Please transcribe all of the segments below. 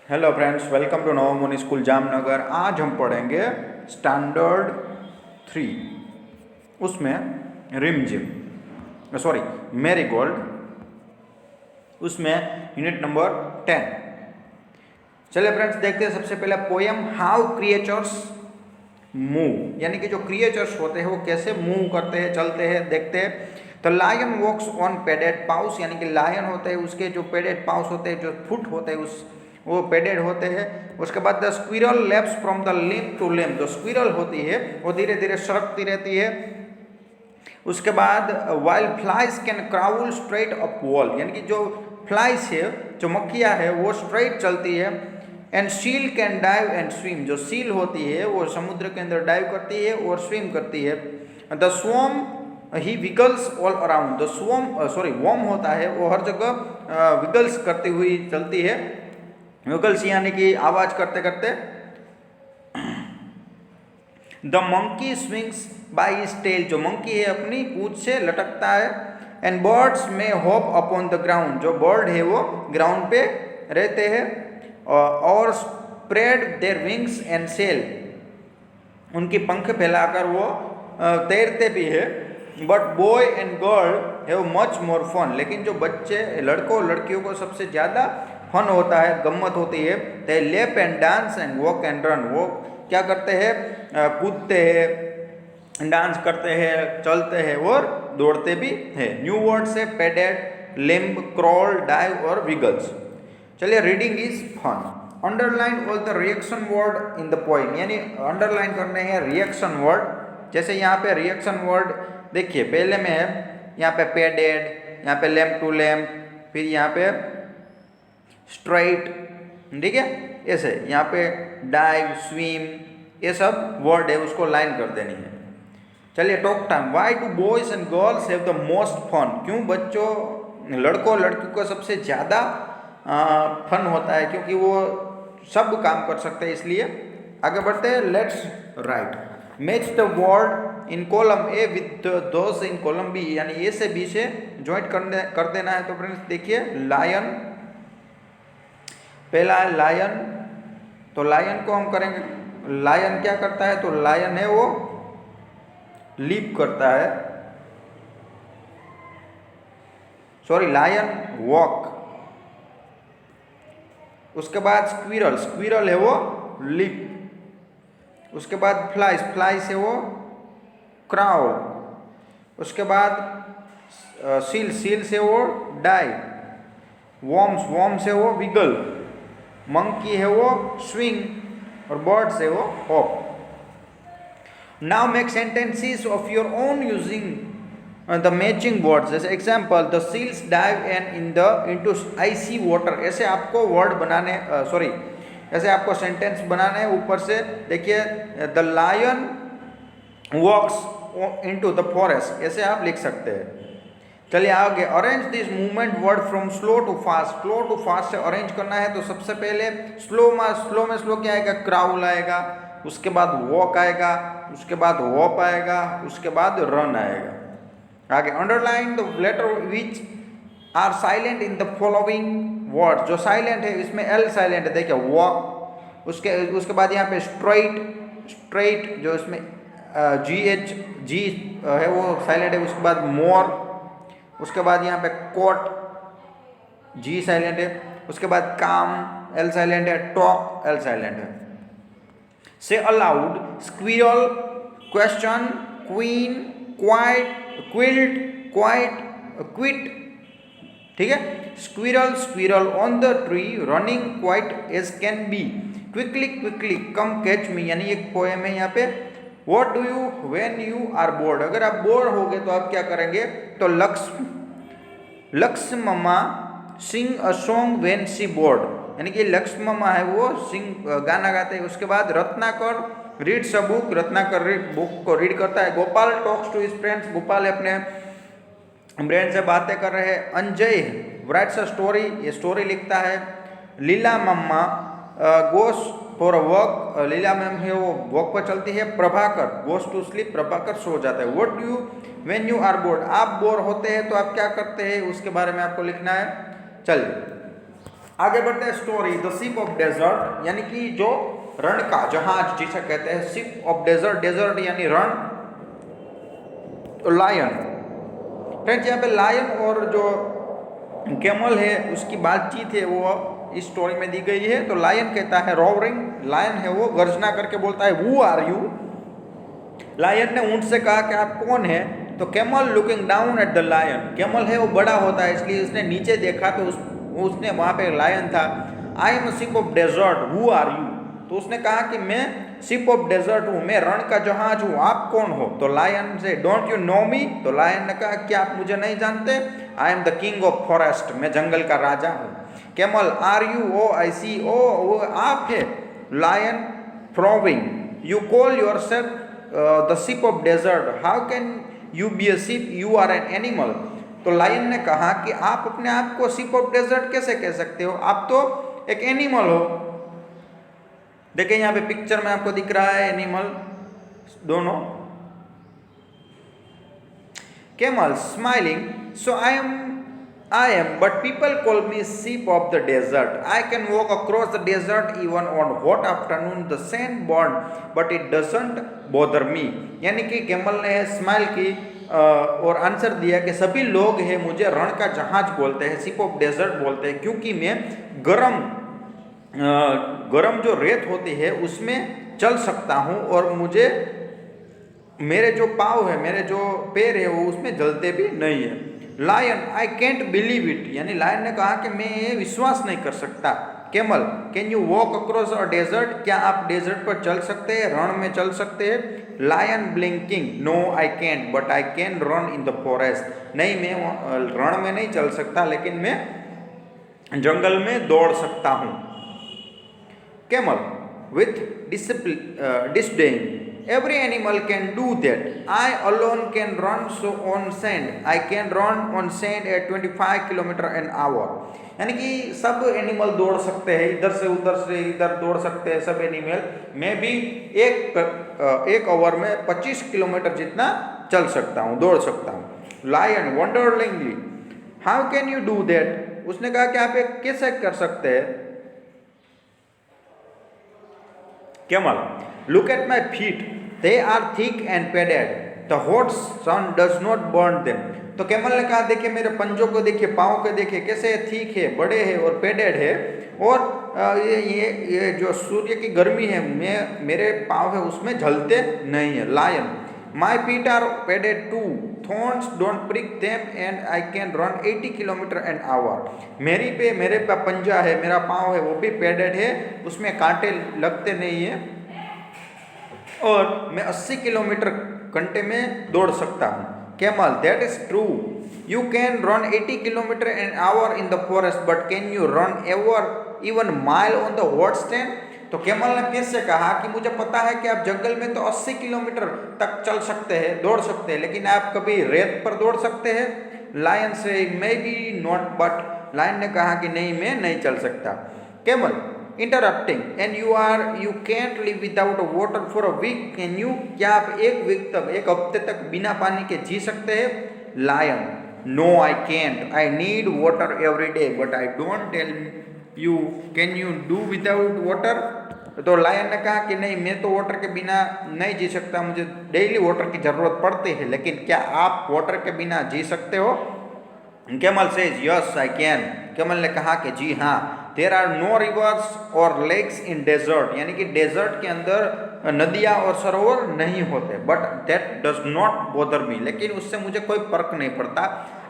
Hello friends, welcome to Navmuni school Jamnagar. आज हम पढ़ेंगे स्टैंडर्ड 3, उसमें रिमझिम सॉरी मैरीगोल्ड, उसमें यूनिट नंबर 10। चलिए फ्रेंड्स, देखते हैं सबसे पहले पोयम हाउ क्रिएचर्स मूव, यानी कि जो क्रिएचर्स होते हैं वो कैसे मूव करते हैं, चलते हैं, देखते हैं। तो लायन वॉक्स ऑन पेडेड पाउस, यानी कि लायन होते हैं उसके जो पेडेड पाउस होते हैं, जो फुट होते हैं उस वो पेडेड होते हैं। उसके बाद the squirrel leaps from the limb to limb, जो स्क्विरल होती है वो धीरे धीरे सरकती रहती है। उसके बाद while flies can crawl straight up wall, यानी कि जो फ्लाइज है, जो मक्खियाँ है वो स्ट्रेट चलती है। And seal can dive and swim, जो सील होती है वो समुद्र के अंदर डाइव करती है और स्विम करती है। The swam he wiggles all around, the swam worm होता है वो हर जगह विगल्स करती हुई चलती है। विगल्स यानी कि आवाज करते करते। The monkey swings by his tail, जो मंकी है अपनी पूंछ से लटकता है। एंड बर्ड्स में हॉप अपॉन द ग्राउंड, जो बर्ड है वो ग्राउंड पे रहते हैं। और spread their wings and sail, उनकी पंख फैलाकर वो तैरते भी है। But boy and girl have much more fun, लेकिन जो बच्चे लड़कों लड़कियों को सबसे ज़्यादा फन होता है, गम्मत होती है। दे लेप and dance and walk and run, वो क्या करते हैं, कूदते हैं, डांस करते हैं, चलते हैं और दौड़ते भी है। न्यू वर्ड से पेडेड, लिम्ब, क्रॉल, डाइव और विगल्स। चलिए, reading is fun. Underline all the reaction word in the poem, यानी अंडरलाइन करने हैं रिएक्शन वर्ड। जैसे यहाँ पे रिएक्शन वर्ड देखिए, पहले में है यहाँ पे पेडेड, यहाँ पे लैम्प टू लैम्प, फिर यहाँ पे स्ट्राइट, ठीक है, ऐसे यहाँ पे डाइव, स्विम, ये सब वर्ड है, उसको लाइन कर देनी है। चलिए, talk time. Why do boys and girls have the most fun, क्यों बच्चों लड़कों लड़कियों को सबसे ज़्यादा फन होता है, क्योंकि वो सब काम कर सकते हैं, इसलिए। आगे बढ़ते हैं, let's write. Match the word in column A with those in column B, यानी ए से बी से ज्वाइंट कर देना है। तो फ्रेंड्स देखिए, लायन, पहला है लायन, तो लायन को हम करेंगे, लायन क्या करता है, तो लायन है वो लीप करता है, सॉरी लायन वॉक। उसके बाद स्क्विरल, स्क्विरल है वो लीप। उसके बाद फ्लाइज, फ्लाइज है वो क्राउल। उसके बाद सील, सील से वो डाइव। वॉर्म्स, वॉर्म से वो विगल। मंकी है वो स्विंग और बर्ड से वो hop. Now make sentences of your own using the matching words. जैसे example, the seals dive and into icy water, ऐसे आपको वर्ड बनाने, सॉरी ऐसे आपको सेंटेंस बनाने हैं। ऊपर से देखिए, the lion walks into the forest, ऐसे आप लिख सकते हैं। चलिए आगे, arrange this movement word from slow to fast. Slow to fast से अरेंज करना है, तो सबसे पहले स्लो में स्लो क्या आएगा, क्राउल आएगा। उसके बाद वॉक आएगा, उसके बाद हॉप आएगा, उसके बाद रन आएगा। आगे, underline the letter which are silent in the following word, जो साइलेंट है इसमें एल साइलेंट है, देखिए वॉक। उसके बाद यहाँ पे स्ट्राइट, स्ट्रेट जो इसमें जी है वो साइलेंट है। उसके बाद मोर, उसके बाद यहाँ पे कोट, जी साइलेंट है। उसके बाद काम, एल साइलेंट है। टॉक, एल साइलेंट है। Say aloud, squirrel, question, queen, quite, quilt, quite, quit, ठीक है। Squirrel, squirrel on the tree, running quite as can be, quickly quickly come catch me, यानी एक poem है यहाँ पे। What do you when you are bored, अगर आप bore हो गए तो आप क्या करेंगे, तो Lakshmamma sing a song when she bored, यानी कि लक्ष्मम्मा है वो सिंग गाना गाते हैं। उसके बाद Ratnakar reads a book, Ratnakar book को रीड करता है। Gopal talks to his friends, Gopal अपने फ्रेंड से बातें कर रहे हैं। अंजय राइट्स अ स्टोरी, ये स्टोरी लिखता है। Leelamma goes for work, Leela ma'am है वो वॉक पर चलती है। Prabhakar goes to sleep, Prabhakar सो जाता है। What do you when you are bored, आप बोर होते हैं तो आप क्या करते हैं, उसके बारे में आपको लिखना है। चलिए, आगे बढ़ते हैं story the ship of desert, यानी कि जो रण का जहाज जिसे कहते हैं शिप ऑफ डेजर्ट, डेजर्ट यानी रण, लायन। फ्रेंड्स यहाँ पे लायन और जो कैमल है उसकी बातचीत है वो इस स्टोरी में दी गई है। तो लायन कहता है रोवरिंग, लायन है वो गर्जना करके बोलता है हु आर यू। लायन ने ऊंट से कहा कि आप कौन है। तो camel looking down at the lion, camel है वो बड़ा होता है इसलिए उसने नीचे देखा तो उसने वहाँ पे लायन था। I am ship of desert who are you, तो उसने कहा कि मैं शिप ऑफ डेजर्ट हूँ, मैं रण का जहाज हूँ, आप कौन हो। तो लायन से डोंट यू नो मी, तो लायन ने कहा क्या आप मुझे नहीं जानते। I am the king of forest, मैं जंगल का राजा हूँ। Camel are you, oh I see, oh वो आप है। Lion frowning, you call yourself the ship of desert, how can you be a ship, you are an animal. तो lion ने कहा कि आप अपने आप को शिप ऑफ डेजर्ट कैसे कह सकते हो, आप तो एक एनिमल हो। देखिए यहाँ पे पिक्चर में आपको दिख रहा है एनिमल दोनों। Camel smiling, so I am, but people call me sheep of the desert. I can walk across the desert even on hot afternoon, the sand burn, but it doesn't bother me. यानी कि camel ने smile की और answer दिया कि सभी लोग हैं मुझे रण का जहाज बोलते हैं, शिप ऑफ डेजर्ट बोलते हैं, क्योंकि मैं गरम जो रेत होती है उसमें चल सकता हूँ और मुझे मेरे जो पाँव है, मेरे जो पैर है वो उसमें जलते भी नहीं है। Lion I can't believe it, यानी लायन ने कहा कि मैं ये विश्वास नहीं कर सकता। Camel can you walk across a desert, क्या आप डेजर्ट पर चल सकते हैं, रण में चल सकते हैं। Lion blinking, no I can't but I can run in the forest, नहीं मैं रण में नहीं चल सकता लेकिन मैं जंगल में दौड़ सकता हूँ। Camel with disdain, every animal can do that. I alone can run so on sand. I can run on sand at 25 km/h. यानी कि सब एनिमल दौड़ सकते हैं, इधर से इधर दौड़ सकते हैं सब एनिमल। मैं भी एक ओवर में 25 किलोमीटर जितना चल सकता हूँ, दौड़ सकता हूँ। Lion wonderingly, how can you do that, उसने कहा कि आप एक कैसे कर सकते हैं। Camel look at my feet, they are thick and padded, the hot sun does not burn them. तो कैमल ने कहा देखिए मेरे पंजों को देखिए, पाँव को देखिए कैसे थिक है, बड़े हैं और पेडेड है, और ये जो सूर्य की गर्मी है मेरे पाँव है उसमें जलते नहीं है। Lion my feet are padded too, thorns don't prick them and I can run 80 km/h। मेरे पे पंजा है, मेरा पाँव है वो भी पेडेड है, उसमें कांटे लगते नहीं है और मैं 80 किलोमीटर घंटे में दौड़ सकता हूँ। Camel that is true, you can run 80 km/h in the forest, but can you run even mile on the hot stand. तो कैमल ने फिर से कहा कि मुझे पता है कि आप जंगल में तो 80 किलोमीटर तक चल सकते हैं, दौड़ सकते हैं, लेकिन आप कभी रेत पर दौड़ सकते हैं। Lion say maybe not, but lion ने कहा कि नहीं मैं नहीं चल सकता। Camel interrupting, and you can't live without water for a week, can you, क्या आप एक वीक तक, एक हफ्ते तक बिना पानी के जी सकते हैं। Lion no I can't, I need water every day, but I don't tell you can you do without water. तो लायन ने कहा कि नहीं मैं तो वाटर के बिना नहीं जी सकता, मुझे डेली वाटर की जरूरत पड़ती है, लेकिन क्या आप वाटर के बिना जी सकते हो। Camel says yes I can, camel ने कहा कि जी हाँ। देयर आर नो रिवर्स और लेक्स इन डेजर्ट, यानी कि डेजर्ट के अंदर नदियाँ और सरोवर नहीं होते, but that does not bother me, लेकिन उससे मुझे कोई फर्क नहीं पड़ता।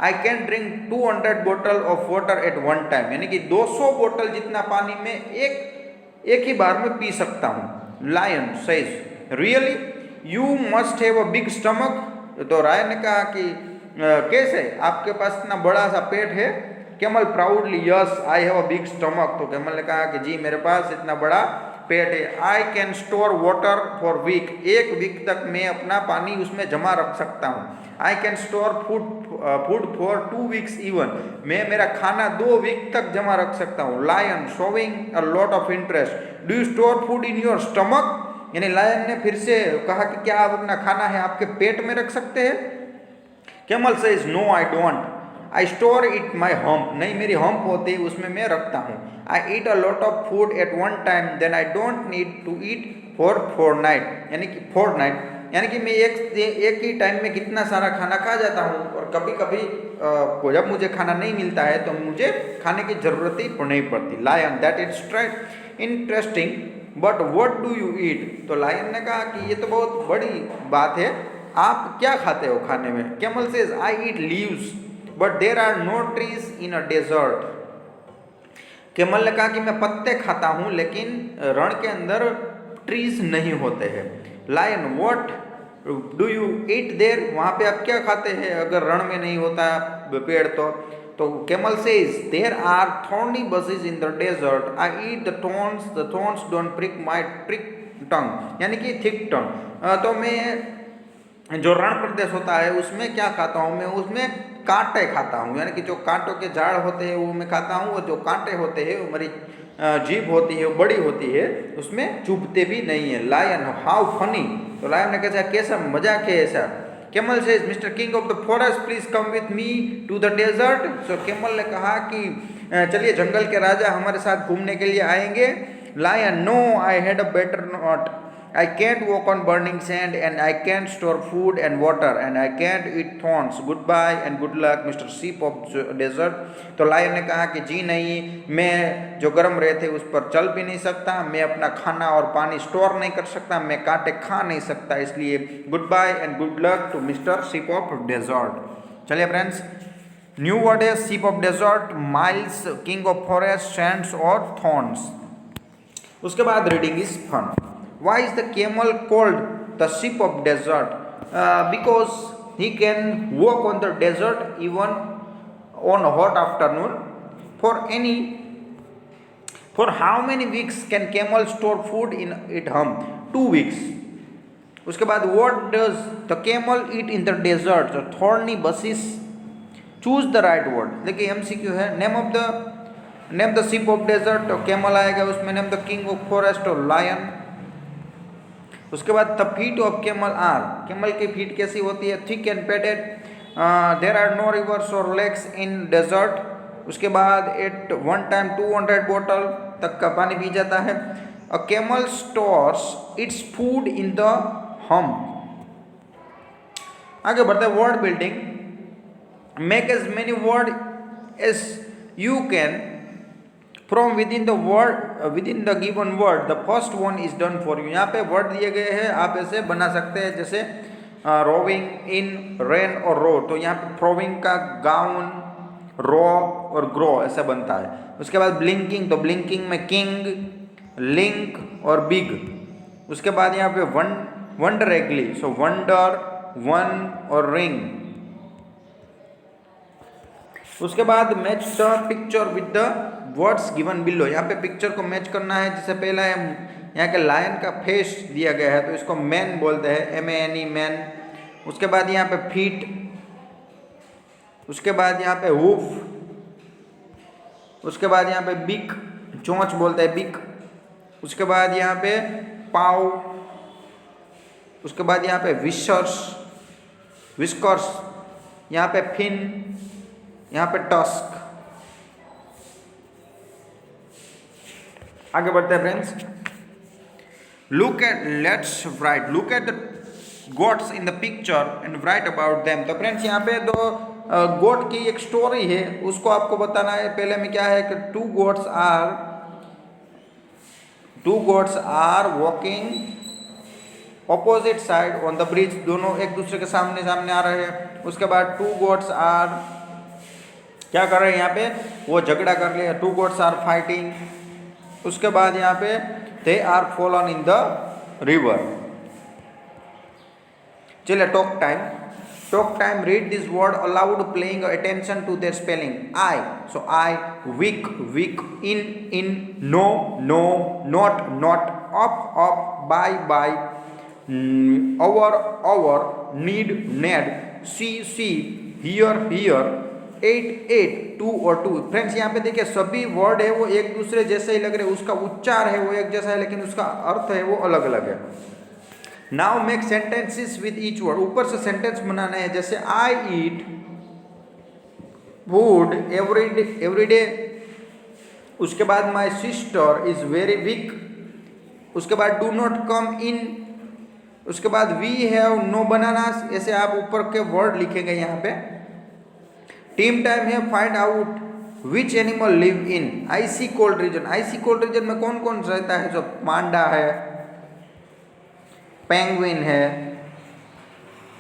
I can drink 200 bottle of water at one time, यानी कि 200 बोतल जितना पानी में एक ही बार में पी सकता हूँ। Lion says really you must have a big stomach. तो राय ने कहा कि कैसे आपके पास इतना बड़ा सा पेट है। Camel proudly yes I have a big stomach, तो कैमल ने कहा कि जी मेरे पास इतना बड़ा पेट है। I can store water for week, एक वीक तक मैं अपना पानी उसमें जमा रख सकता हूँ। I can store food for 2 weeks even, मैं मेरा खाना 2 वीक तक जमा रख सकता हूँ। Lion showing a lot of interest, do you store food in your stomach, यानी लायन ने फिर से कहा कि क्या आप अपना खाना है आपके पेट में रख सकते हैं। Camel says no I don't, I store it my hump, नहीं मेरी हम्प होती है उसमें मैं रखता हूँ। I eat a lot of food at one time then I don't need to eat for fortnight, यानी कि फोर नाइट, यानी कि मैं एक ही टाइम में कितना सारा खाना खा जाता हूँ और कभी कभी जब मुझे खाना नहीं मिलता है तो मुझे खाने की ज़रूरत ही नहीं पड़ती। Lion that is straight interesting but what do you eat, तो लायन ने कहा कि ये तो बहुत बड़ी बात है, आप क्या खाते हो खाने में। Camel says I eat leaves but there are no trees in a desert, camel ने कहा कि मैं पत्ते खाता हूँ लेकिन रण के अंदर ट्रीज नहीं होते हैं। Lion what do you eat there, वहाँ पे आप क्या खाते हैं अगर रण में नहीं होता पेड़ तो camel says there are thorny bushes in the desert I eat the thorns don't prick my thick tongue, यानी कि थिक टंग, तो मैं जो रण प्रदेश होता है उसमें क्या खाता हूँ, मैं उसमें कांटे खाता हूँ, यानी कि जो कांटों के झाड़ होते हैं वो मैं खाता हूँ, और जो कांटे होते हैं वो मेरी जीभ होती है वो बड़ी होती है उसमें चुभते भी नहीं है। लायन हाउ फनी, तो लायन ने कहा कैसा मजाक है ऐसा। Camel says mister king of the forest please come with me to the desert, so camel ने कहा कि चलिए जंगल के राजा हमारे साथ घूमने के लिए आएंगे। Lion no I had a better not, I can't walk on burning sand and I can't store food and water and I can't eat thorns. Goodbye and good luck, Mr. Sheep of Desert. तो lion ने कहा कि जी नहीं, मैं जो गर्म रेत है उस पर चल भी नहीं सकता, मैं अपना खाना और पानी स्टोर नहीं कर सकता, मैं कांटे खा नहीं सकता, इसलिए goodbye and good luck to mister sheep of desert. चलिए फ्रेंड्स, न्यू वर्ड है sheep of desert, miles, king of forest, sands और थॉर्न्स। उसके बाद reading is fun. Why is the camel called the sheep of desert? Because he can walk on the desert even on a hot afternoon. For how many weeks can camel store food in its hump? 2 weeks. उसके बाद what does the camel eat in the desert? The thorny bushes. Choose the right word. देखिए MCQ है, name the sheep of desert, तो camel आएगा उसमें, name the king of forest और lion। उसके बाद the feet of camel are, camel की feet कैसी होती है, thick and padded, there are no rivers और लेक्स इन डेजर्ट। उसके बाद एट वन टाइम 200 बोतल तक का पानी पी जाता है। A camel stores its food in the hump. आगे बढ़ते हैं word building. Make as many word as you can from within the given word, the first one is done for you. यहाँ पे वर्ड दिए गए हैं, आप ऐसे बना सकते हैं जैसे रोविंग, इन, रेन और रो, तो यहाँ पे फ्रोविंग का गाउन, रो और ग्रो ऐसा बनता है। उसके बाद ब्लिंकिंग, तो ब्लिंकिंग में किंग, लिंक और बिग। उसके बाद यहाँ पे वंडर एग्ली, सो वंडर, वन और रिंग। उसके बाद match the picture with the words given below, यहाँ पे पिक्चर को मैच करना है। जैसे पहला है यहाँ के लायन का फेस दिया गया है तो इसको मैन बोलते हैं, MANE मैन। उसके बाद यहाँ पे फीट, उसके बाद यहाँ पे हूफ, उसके बाद यहाँ पे बिक, चोंच बोलते हैं बिक। उसके बाद यहाँ पे पाव, उसके बाद यहाँ पे विस्कर्स, यहाँ पे फिन, यहाँ पे टस्क। आगे बढ़ते हैं friends. Let's write, look at the goats in the picture and right about them. तो फ्रेंड्स यहाँ पे दो गोट की एक स्टोरी है, उसको आपको बताना है। पहले में क्या है कि two goats are walking opposite side on the bridge, दोनों एक दूसरे के सामने सामने आ रहे हैं। उसके बाद टू गोट्स आर क्या कर रहे हैं, यहाँ पे वो झगड़ा कर रहे हैं, टू गोट्स आर फाइटिंग। उसके बाद यहाँ पे they are fallen in the river. चलिए talk time, read this word aloud, playing attention to their spelling. I, so I, week, in, no, not, up, by, over, need, see, here, 8, to और too. Friends यहाँ पे देखिए सभी word है वो एक दूसरे जैसे ही लग रहे हैं, उसका उच्चार है वो एक जैसा है लेकिन उसका अर्थ है वो अलग अलग है। Now make sentences with each word, ऊपर से सेंटेंस बनाना है। जैसे आई ईट फूड एवरी डे। उसके बाद my sister is very weak. उसके बाद डू नॉट कम इन। उसके बाद वी हैव नो बनानास। ऐसे आप ऊपर के वर्ड लिखेंगे यहाँ पे। टीम टाइम है find out which animal live in IC cold region. IC cold region में कौन कौन रहता है? जो पांडा है, पेंगुइन है,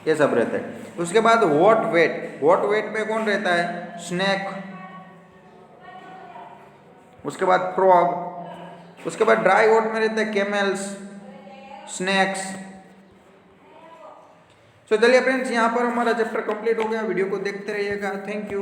ये सब रहते हैं। उसके बाद हॉट वेट। हॉट वेट में कौन रहता है? स्नेक। उसके बाद फ्रॉग। उसके बाद ड्राई हॉट में रहते हैं कैमल्स, स्नैक्स। तो चलिए फ्रेंड्स, यहाँ पर हमारा चैप्टर कंप्लीट हो गया। वीडियो को देखते रहिएगा। Thank you.